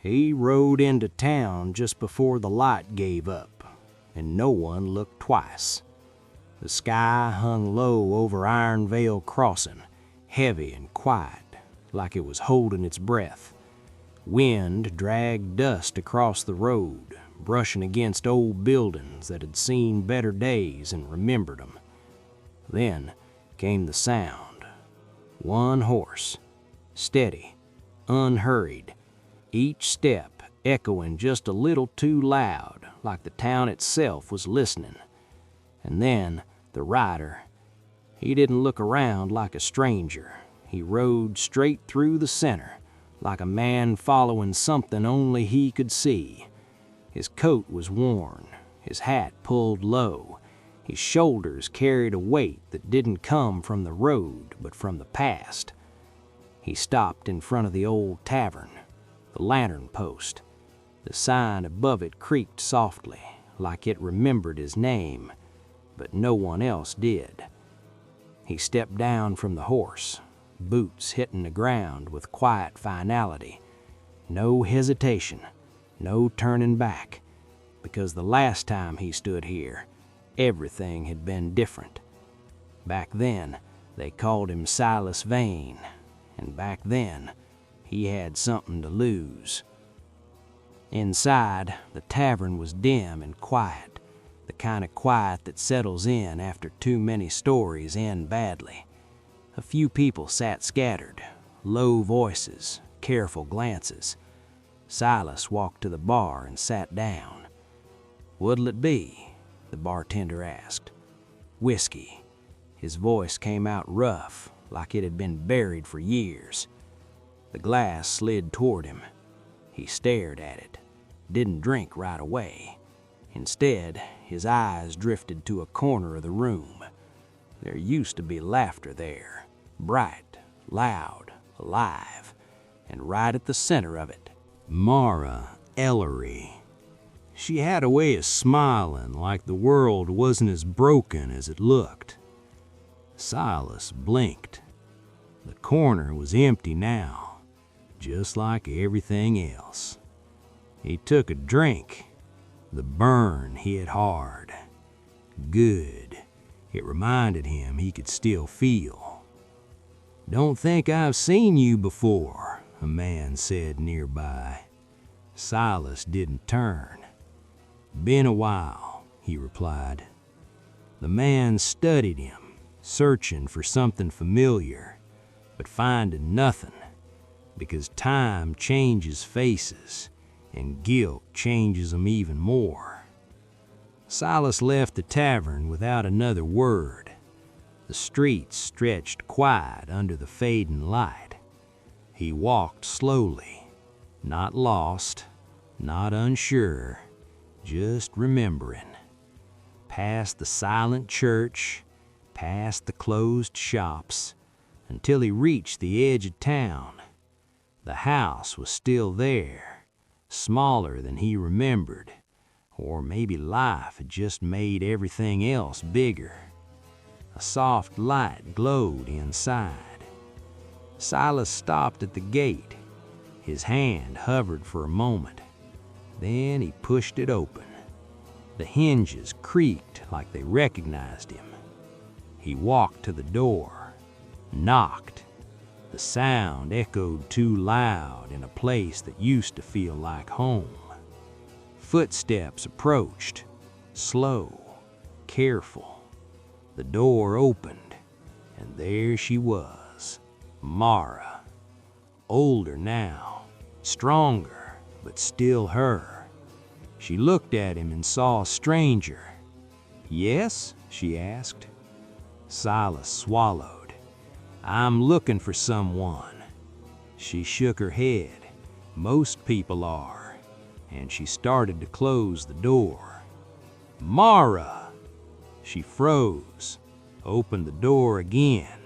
He rode into town just before the light gave up, and no one looked twice. The sky hung low over Ironvale Crossing, heavy and quiet, like it was holding its breath. Wind dragged dust across the road, brushing against old buildings that had seen better days and remembered them. Then came the sound. One horse, steady, unhurried, each step echoing just a little too loud, like the town itself was listening. And then the rider. He didn't look around like a stranger. He rode straight through the center, like a man following something only he could see. His coat was worn, his hat pulled low, his shoulders carried a weight that didn't come from the road but from the past. He stopped in front of the old tavern, the lantern post. The sign above it creaked softly, like it remembered his name, but no one else did. He stepped down from the horse, boots hitting the ground with quiet finality. No hesitation, no turning back, because the last time he stood here, everything had been different. Back then, they called him Silas Vane, and back then, he had something to lose. Inside, the tavern was dim and quiet, the kind of quiet that settles in after too many stories end badly. A few people sat scattered, low voices, careful glances. Silas walked to the bar and sat down. "What'll it be?" the bartender asked. "Whiskey." His voice came out rough, like it had been buried for years. The glass slid toward him. He stared at it, didn't drink right away. Instead, his eyes drifted to a corner of the room. There used to be laughter there, bright, loud, alive, and right at the center of it, Mara Ellery. She had a way of smiling like the world wasn't as broken as it looked. Silas blinked. The corner was empty now, just like everything else. He took a drink. The burn hit hard. Good. It reminded him he could still feel. "Don't think I've seen you before," a man said nearby. Silas didn't turn. "Been a while," he replied. The man studied him, searching for something familiar, but finding nothing, because time changes faces, and guilt changes them even more. Silas left the tavern without another word. The streets stretched quiet under the fading light. He walked slowly, not lost, not unsure, just remembering. Past the silent church, past the closed shops, until he reached the edge of town. The house was still there, smaller than he remembered, or maybe life had just made everything else bigger. A soft light glowed inside. Silas stopped at the gate. His hand hovered for a moment. Then he pushed it open. The hinges creaked like they recognized him. He walked to the door, knocked. The sound echoed too loud in a place that used to feel like home. Footsteps approached, slow, careful. The door opened, and there she was, Mara. Older now, stronger, but still her. She looked at him and saw a stranger. "Yes?" she asked. Silas swallowed. "I'm looking for someone." She shook her head. "Most people are." And she started to close the door. "Mara!" She froze, opened the door again,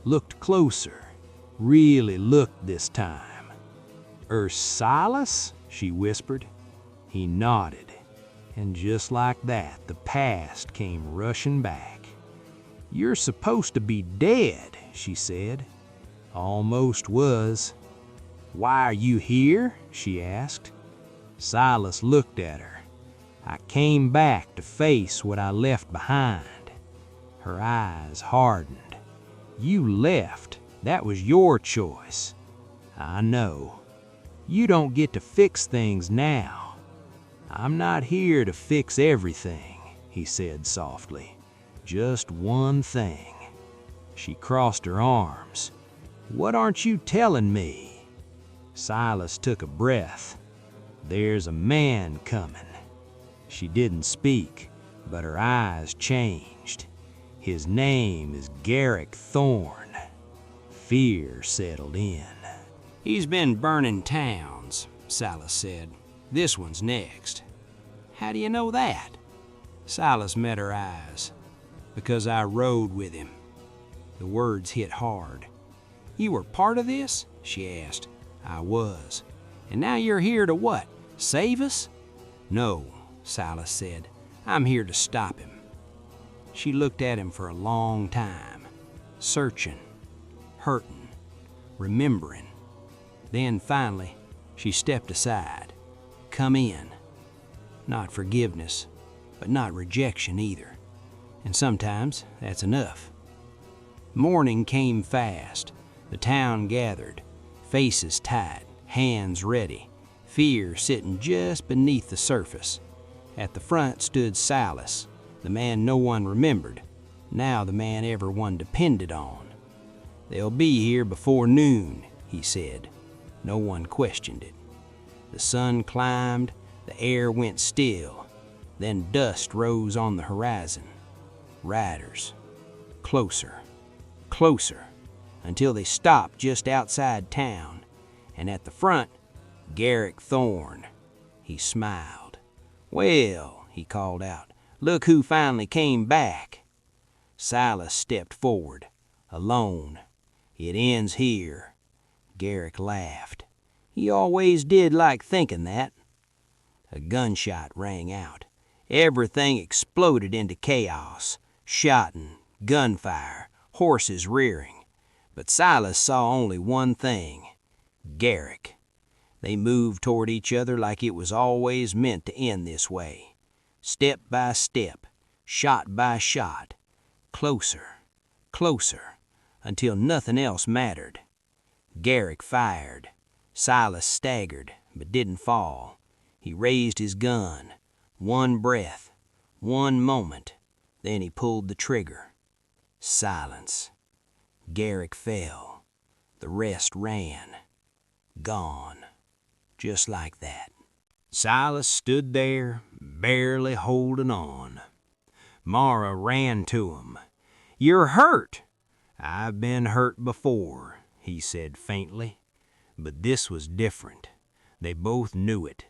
looked closer, really looked this time. "Silas?" she whispered. He nodded, and just like that, the past came rushing back. "You're supposed to be dead," she said. "Almost was." "Why are you here?" she asked. Silas looked at her. "I came back to face what I left behind." Her eyes hardened. "You left. That was your choice." "I know. You don't get to fix things now." "I'm not here to fix everything," he said softly. "Just one thing." She crossed her arms. "What aren't you telling me?" Silas took a breath. "There's a man coming." She didn't speak, but her eyes changed. "His name is Garrick Thorne." Fear settled in. "He's been burning towns," Silas said. "This one's next." "How do you know that?" Silas met her eyes. "Because I rode with him." The words hit hard. "You were part of this?" she asked. "I was." "And now you're here to what? Save us?" "No," Silas said. "I'm here to stop him." She looked at him for a long time, searching, hurting, remembering. Then finally, she stepped aside. "Come in." Not forgiveness, but not rejection either. And sometimes that's enough. Morning came fast. The town gathered, faces tight, hands ready, fear sitting just beneath the surface. At the front stood Silas, the man no one remembered, now the man everyone depended on. "They'll be here before noon," he said. No one questioned it. The sun climbed, the air went still, then dust rose on the horizon. Riders. Closer, closer, until they stopped just outside town, and at the front, Garrick Thorne. He smiled. "Well," he called out, "look who finally came back." Silas stepped forward, alone. "It ends here." Garrick laughed. "He always did like thinking that." A gunshot rang out. Everything exploded into chaos. Shouting, gunfire, horses rearing. But Silas saw only one thing: Garrick. They moved toward each other like it was always meant to end this way. Step by step, shot by shot. Closer, closer, until nothing else mattered. Garrick fired. Silas staggered, but didn't fall. He raised his gun. One breath, one moment, then he pulled the trigger. Silence. Garrick fell. The rest ran. Gone. Just like that. Silas stood there, barely holding on. Mara ran to him. "You're hurt." "I've been hurt before," he said faintly. But this was different. They both knew it.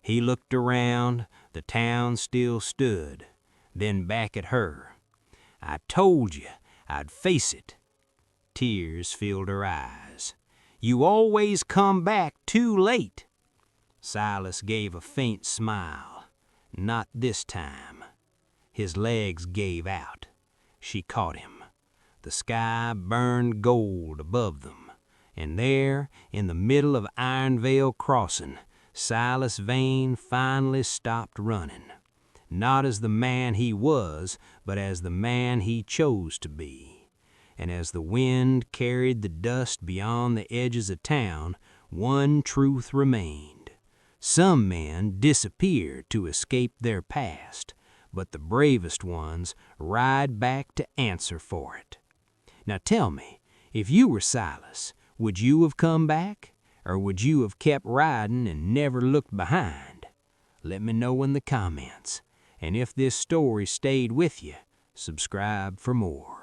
He looked around. The town still stood. Then back at her. "I told you I'd face it." Tears filled her eyes. "You always come back too late." Silas gave a faint smile. "Not this time." His legs gave out. She caught him. The sky burned gold above them. And there, in the middle of Ironvale Crossing, Silas Vane finally stopped running. Not as the man he was, but as the man he chose to be. And as the wind carried the dust beyond the edges of town, one truth remained. Some men disappear to escape their past, but the bravest ones ride back to answer for it. Now tell me, if you were Silas, would you have come back? Or would you have kept riding and never looked behind? Let me know in the comments. And if this story stayed with you, subscribe for more.